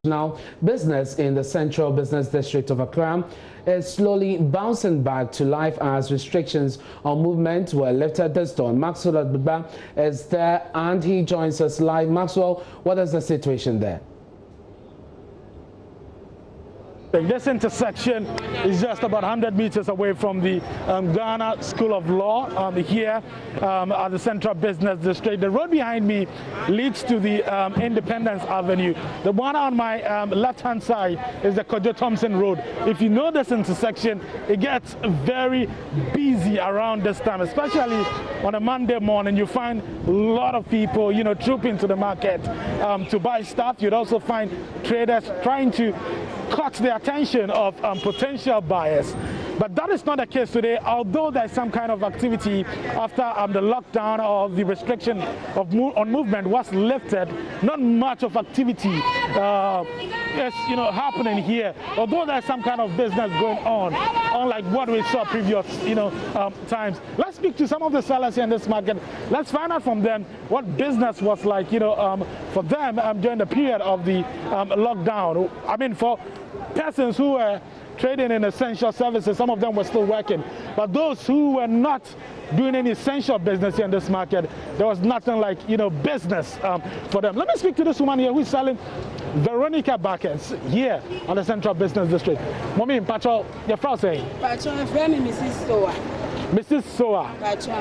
Now, business in the central business district of Accra is slowly bouncing back to life as restrictions on movement were lifted this dawn. Maxwell Adbiba is there and he joins us live. Maxwell, what is the situation there? This intersection is just about 100 meters away from the Ghana School of Law here at the Central Business District. The road behind me leads to the Independence Avenue. The one on my left-hand side is the Kojo Thompson Road. If you know this intersection, it gets very busy around this time, especially on a Monday morning. You find a lot of people, trooping to the market to buy stuff. You'd also find traders trying to caught the attention of potential buyers. But that is not the case today, although there's some kind of activity after the lockdown or the restriction of on movement was lifted. Not much of activity is happening here, although there's some kind of business going on, unlike what we saw previous times. Let's speak to some of the sellers here in this market. Let's find out from them what business was like for them during the period of the lockdown. I mean, for persons who were trading in essential services, some of them were still working. But those who were not doing any essential business here in this market, there was nothing like, business for them. Let me speak to this woman here who's selling Veronica buckets here on the Central Business District. Mommy, Pacho, your friend saying? Pacho, my friend is Mrs. Soa. Mrs. Soa? Pacho.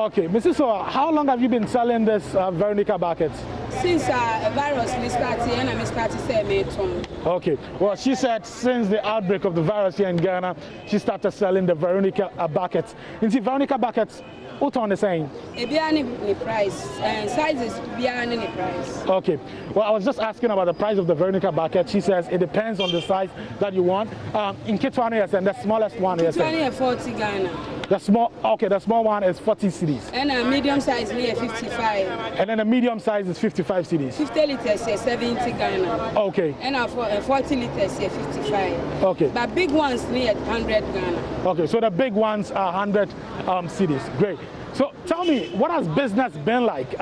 Okay, Mrs. Soa, how long have you been selling this Veronica buckets? Since a virus started and I started selling. Okay, well, she said since the outbreak of the virus here in Ghana, she started selling the Veronica buckets. You see, Veronica buckets, what on the saying? The price and sizes beyond the price. Okay, well, I was just asking about the price of the Veronica bucket. She says it depends on the size that you want. In Kitwana, and the smallest one is 40 Ghana. The small one is 40 cedis. And a medium size near 55. And then a medium size is 55 cedis. 50 liters is 70 Ghana. Okay. And a 40 liters is 55. Okay. But big ones near 100 Ghana. Okay, so the big ones are 100 cedis. Great. So tell me, what has business been like?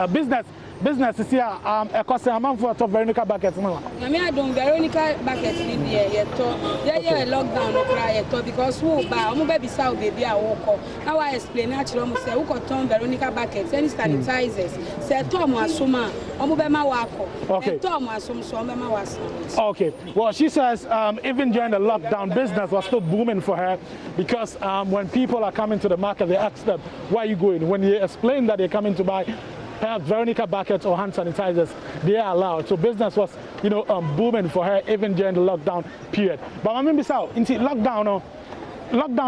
Business is here. A cost amount for Veronica buckets. I mean, I don't Veronica buckets in here. Yeah, lockdown no cry because who buy? I'm baby saw baby I walk. Now I explain naturally. Say who got Tom Veronica buckets? Any sanitizers? Say Tom asuma. I'm baby my walk. Okay. Tom asum so I'm my was. Okay. Well, she says even during the lockdown, business was still booming for her because when people are coming to the market, they ask them, "Where are you going?" When they explain that they're coming to buy Veronica buckets or hand sanitizers, they are allowed. So business was, booming for her even during the lockdown period. But I mean, besides, in lockdown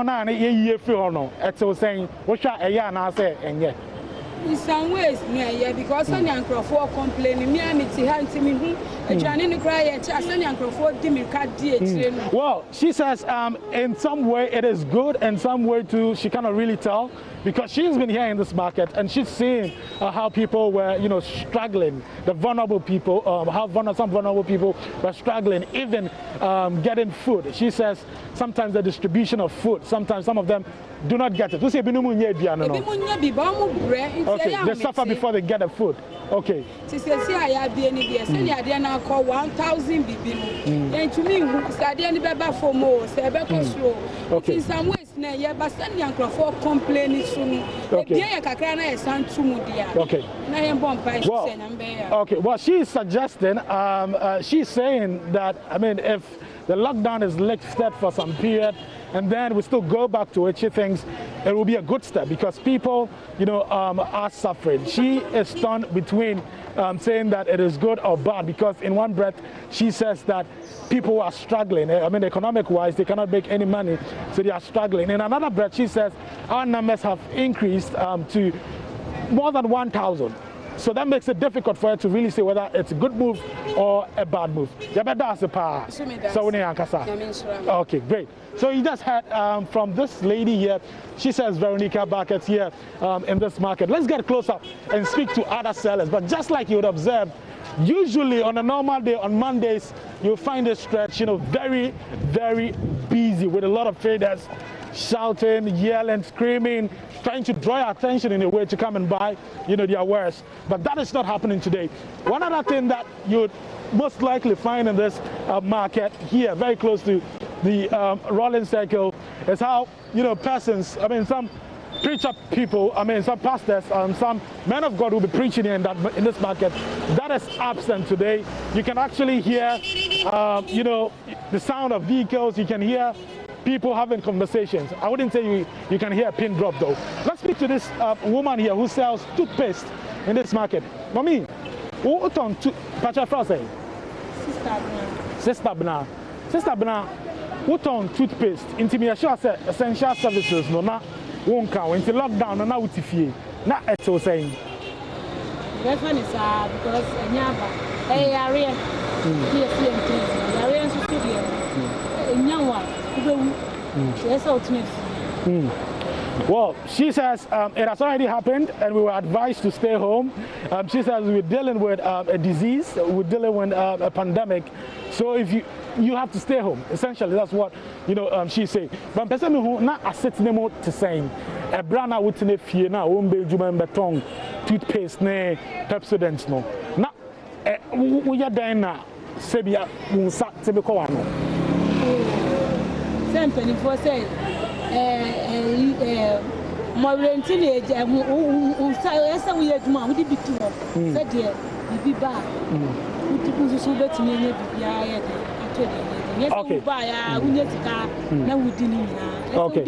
now, you feel no. It's saying, "What's your year now?" Say, and yeah. In some ways, yeah, because some young crowd complaining, me and it's hands me. Well, she says in some way it is good, in some way too she cannot really tell because she's been here in this market and she's seen how people were, struggling, the vulnerable people, how some vulnerable people were struggling, even getting food. She says sometimes the distribution of food, sometimes some of them do not get it. Okay, they suffer before they get the food. Okay. I call 1,000 BB. And to me, I didn't for more. Okay. In some ways, but send young crowd complaining soon. Okay. Okay. Well, she's suggesting, she's saying that, I mean, if the lockdown is lifted for some period, and then we still go back to it, she thinks it will be a good step because people, are suffering. She is torn between saying that it is good or bad because in one breath she says that people are struggling. I mean, economic-wise, they cannot make any money, so they are struggling. In another breath, she says our numbers have increased to more than 1,000. So that makes it difficult for her to really say whether it's a good move or a bad move. Okay, great. So you just heard from this lady here. She says Veronica buckets here in this market. Let's get closer and speak to other sellers. But just like you would observe, usually on a normal day, on Mondays, you'll find this stretch, very, very busy with a lot of traders shouting, yelling, screaming, trying to draw your attention in a way to come and buy, their wares. But that is not happening today. One other thing that you'd most likely find in this market here, very close to the rolling circle, is how, persons, some preacher people, some pastors, some men of God will be preaching in this market. That is absent today. You can actually hear, the sound of vehicles. You can hear people having conversations. I wouldn't say you can hear a pin drop though. Let's speak to this woman here who sells toothpaste in this market. Mommy, what on Pacha Frase? Sister Bna. Sister Bna, what on toothpaste? Intimidation essential services, no, na won't count. Into lockdown, no, na utifie. Na eto saying. That's when it's because Nyaba, area, area, Well, she says it has already happened and we were advised to stay home. She says we're dealing with a disease, we're dealing with a pandemic. So if you have to stay home, essentially that's what she's saying. But person who not assets nemo to saying a brand out with a fear now, won't be juman beton, toothpaste, ne, Pepsodent, no. Now, we are there now, Sebia, Munsat, Tebeko. 24 says, my renting age, we had one, we did be two, said, dear, be back. We took us over to me, okay. We need to car, now we didn't. Okay.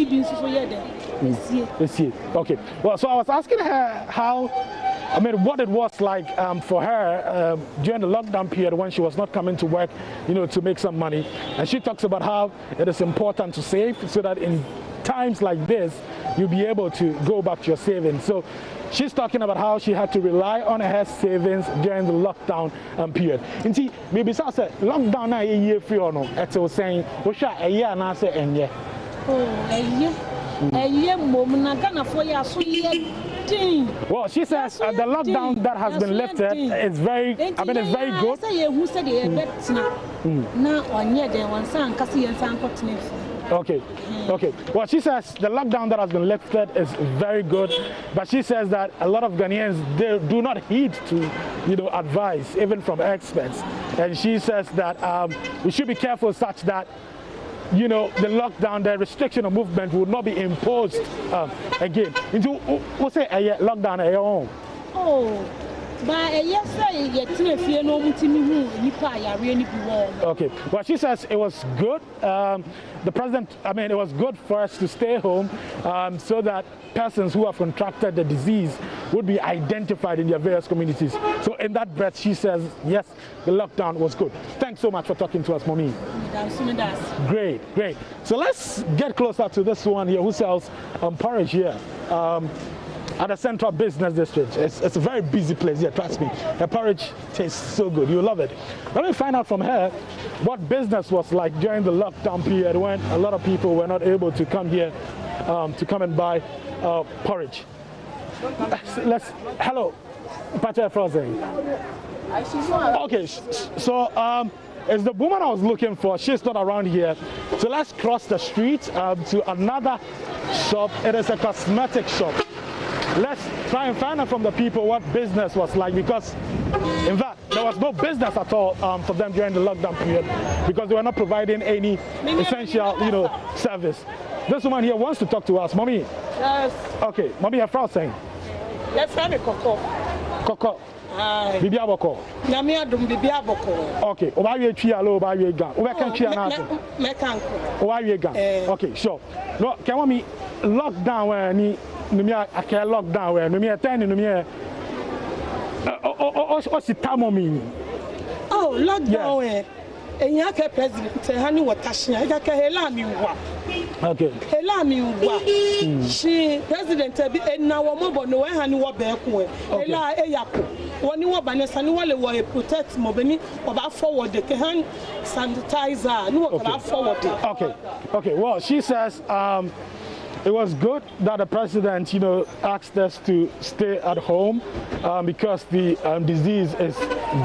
Okay. Well, so I was asking her how, what it was like for her during the lockdown period when she was not coming to work, to make some money. And she talks about how it is important to save so that in times like this, you'll be able to go back to your savings. So she's talking about how she had to rely on her savings during the lockdown period. And see, maybe so say lockdown na a year free or no. It's saying, a year and I say, and yeah. Oh, a year. A year, mom, na gonna for ya so well, she says the lockdown that has been lifted is very, it's very good. Okay, okay. Well, she says the lockdown that has been lifted is very good, but she says that a lot of Ghanaians, they do not heed to, advice, even from experts. And she says that we should be careful such that the lockdown, the restriction of movement will not be imposed again. Into what's say a lockdown at your own? Oh, but okay. Well, she says it was good. The president, it was good for us to stay home so that persons who have contracted the disease would be identified in their various communities. So in that breath, she says, yes, the lockdown was good. Thanks so much for talking to us, Mommy. Great, great. So let's get closer to this one here who sells porridge here. At the Central Business District. It's a very busy place here, trust me. The porridge tastes so good, you love it. Let me find out from her what business was like during the lockdown period when a lot of people were not able to come here to come and buy porridge. Hello, Pacha Frozen. Okay, so it's the woman I was looking for. She's not around here. So let's cross the street to another shop. It is a cosmetic shop. Let's try and find out from the people what business was like, because in fact there was no business at all for them during the lockdown period because they were not providing any essential service. This woman here wants to talk to us. Mommy. Yes. Okay, Mommy, her friend saying. Let's have a cocoa. Cocoa. Bibi aboko. Nyame adum bibi aboko. Okay, oba we twi alo oba we gan. Oba kan twi ana so. Me kan ko. Oba we gan. Okay, sure. No, can we lockdown ni numia aka lockdown where numia 10 numia o si tamomi. Oh, lockdown where enya ke president hani watashia ega ke hela mi wa. Okay. Hela mi wa. She president bi enna wo mo bo no we hani wo be ku e. Hela eyako. Woni wo banesa ni wale wo protect mo beni oba forward the hand sanitizer ni wo ba forward. Okay. Okay. Well, she says it was good that the president, asked us to stay at home because the disease is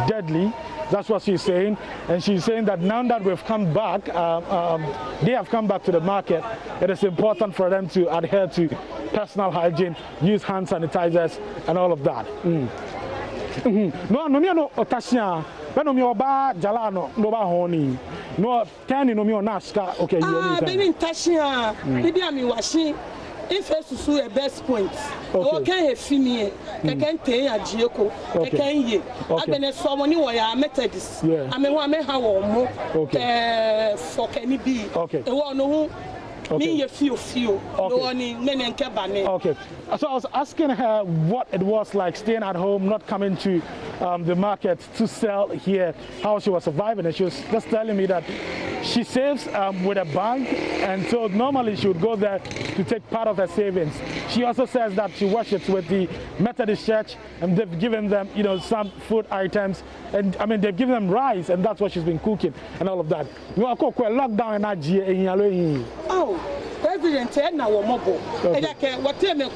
deadly. That's what she's saying. And she's saying that now that we've come back, they have come back to the market, it is important for them to adhere to personal hygiene, use hand sanitizers, and all of that. No, Otashia. But no, your bar, Jalano, no, honey. No, Tanny, no, your Naska. Okay, baby, Tashia, maybe I'm washing. If it's to a best point, okay, if you can take a Gioko, I can ye. I've been someone who I Methodist. I mean, one may have more for Kenny B. Okay, the one who. Okay. Okay. So I was asking her what it was like staying at home, not coming to the market to sell here, how she was surviving. And she was just telling me that she saves with a bank, and so normally she would go there to take part of her savings. She also says that she worships with the Methodist Church, and they've given them, you know, some food items, and I mean they've given them rice, and that's what she's been cooking and all of that. You are lockdown in Nigeria. Oh, President, now we're mobile. What no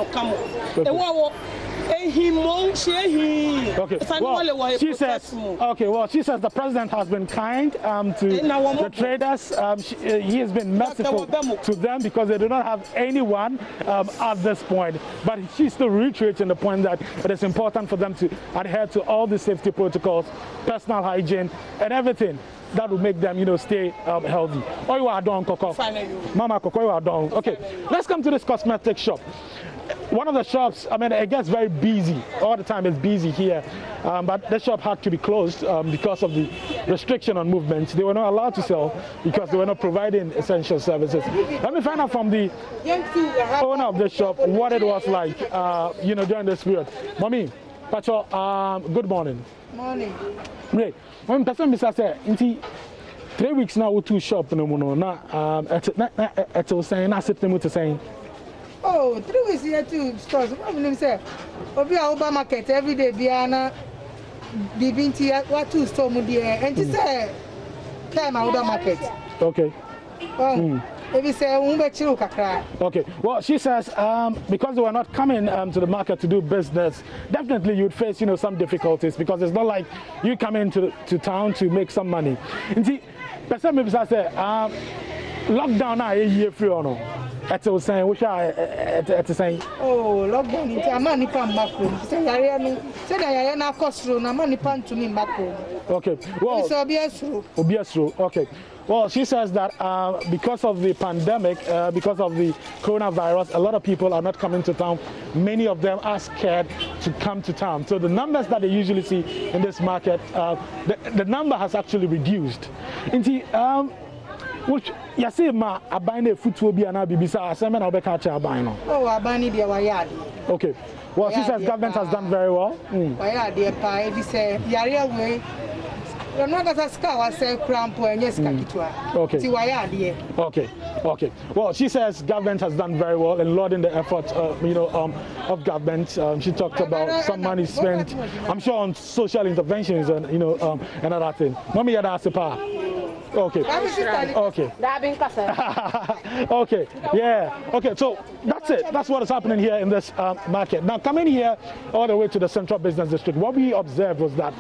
come. Okay. Well, she says. Okay. Well, she says the president has been kind to the traders. He has been merciful to them because they do not have anyone at this point. But she's still reiterating the point that it is important for them to adhere to all the safety protocols, personal hygiene, and everything that will make them, you know, stay healthy. Oh, you are done, Coco. Mama Coco, you are done. Okay. Let's come to this cosmetic shop. One of the shops, I mean, it gets very busy. All the time it's busy here. But the shop had to be closed because of the restriction on movement. They were not allowed to sell because they were not providing essential services. Let me find out from the owner of the shop what it was like, you know, during this period. Mommy, Pacho, good morning. Morning. Great. When person say, 3 weeks now we two shop no more. Now, it was saying, I said to saying. Oh, 3 weeks here to stores. What do you say? Obi Aoba market every day. Biana, Bibinti, what two store mudi? And she say, "Come Aoba market." Okay. Maybe say, Accra. Okay. Well, she says because they were not coming to the market to do business, definitely you'd face, you know, some difficulties because it's not like you come into town to make some money. And see, person maybe say, lockdown now a year free or no. At the saying, which I at the saying. Oh, lockdown into a money pan back home. Say, I am not cost room, a money pan to me back home. Okay, well, it's obvious. Okay. Well, she says that because of the pandemic, because of the coronavirus, a lot of people are not coming to town. Many of them are scared to come to town. So the numbers that they usually see in this market, the number has actually reduced. Which you say, ma, I buy a food will be an abibisa, I say, man, I'll be catching a bino. Oh, I buy the wayard. Okay. Well, she says government has done very well. Wayard, dear pie, this Yaria way. You're not as a scout, I say, cramp and yes, okay. Okay. Okay. Well, she says government has done very well in lauding the efforts, you know, of government. She talked about some money spent, I'm sure, on social interventions and, you know, another thing. Mommy, you're the okay. Okay. Okay. Yeah. Okay. So that's it. That's what is happening here in this market. Now, coming here all the way to the Central Business District, what we observed was that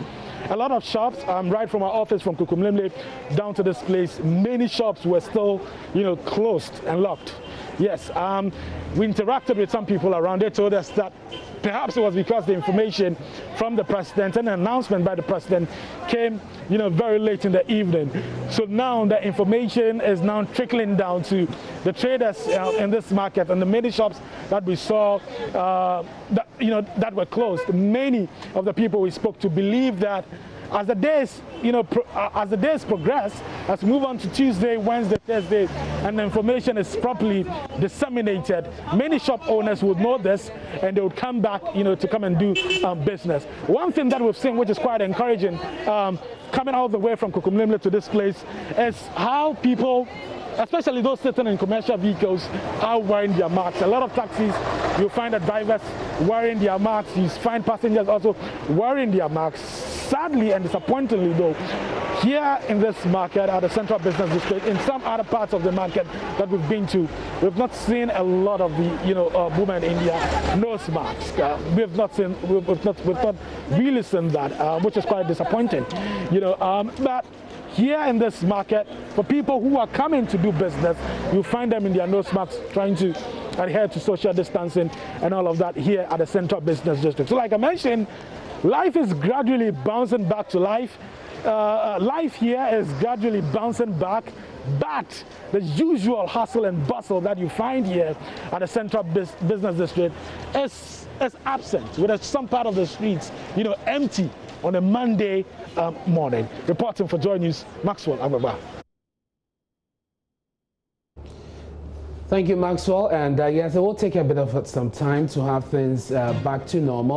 a lot of shops, right from our office from Kukumlemle down to this place, many shops were still, you know, closed and locked. Yes. We interacted with some people around. They told us that perhaps it was because the information from the president and an announcement by the president came, you know, very late in the evening. So now the information is now trickling down to the traders in this market and the many shops that we saw, that, you know, that were closed. Many of the people we spoke to believe that as the days, you know, as the days progress, as we move on to Tuesday, Wednesday, Thursday, and the information is properly disseminated, many shop owners would know this and they would come back, you know, to come and do business. One thing that we've seen, which is quite encouraging, coming all the way from Kukumlemle to this place, is how people, especially those sitting in commercial vehicles, are wearing their masks. A lot of taxis, you'll find the drivers wearing their masks. You find passengers also wearing their masks. Sadly and disappointingly though, here in this market at the Central Business District, in some other parts of the market that we've been to, we've not seen a lot of the women in their nose masks. We've not really seen that, which is quite disappointing. But here in this market, for people who are coming to do business, you find them in their nose masks trying to adhere to social distancing and all of that here at the Central Business District. So like I mentioned, life is gradually bouncing back to life. Life here is gradually bouncing back, but the usual hustle and bustle that you find here at the Central Business District is absent, with some part of the streets, empty on a Monday morning. Reporting for Joy News, Maxwell Agbaba. Thank you, Maxwell. And yes, it will take a bit of some time to have things back to normal.